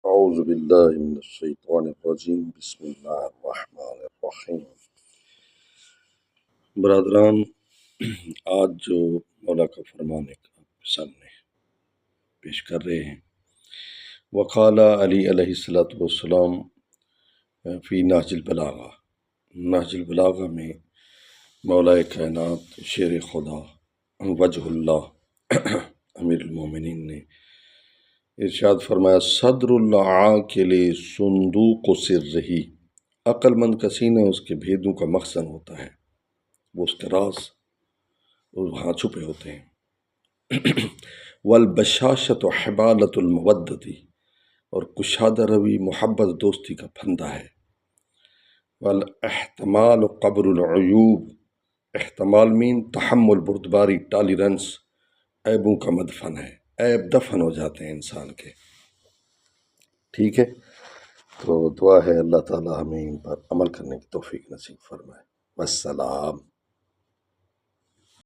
اعوذ باللہ من الشیطان الرجیم بسم اللہ الرحمن الرحیم۔ برادران، آج جو مولا کا فرمان ایک آپ کے سامنے پیش کر رہے ہیں، وقال علی علیہ الصلوۃ والسلام فی نہج البلاغہ، نہج البلاغہ میں مولا کائنات شیر خدا وجہ اللہ امیر المومنین نے ارشاد فرمایا، صدر العاقل صندوق سرہ، عقل مند کا سینہ اس کے بھیدوں کا مخزن ہوتا ہے، وہ اس کے راز وہاں چھپے ہوتے ہیں۔ والبشاشۃ حبالۃ المودۃ، اور کشادہ روی محبت دوستی کا پھندہ ہے۔ والاحتمال قبر العیوب، احتمال مین تحمل، بردباری، ٹالرنس، عیبوں کا مدفن ہے، عیب دفن ہو جاتے ہیں انسان کے۔ ٹھیک ہے، تو دعا ہے اللہ تعالی ہمیں ان پر عمل کرنے کی توفیق نصیب فرمائے۔ والسلام۔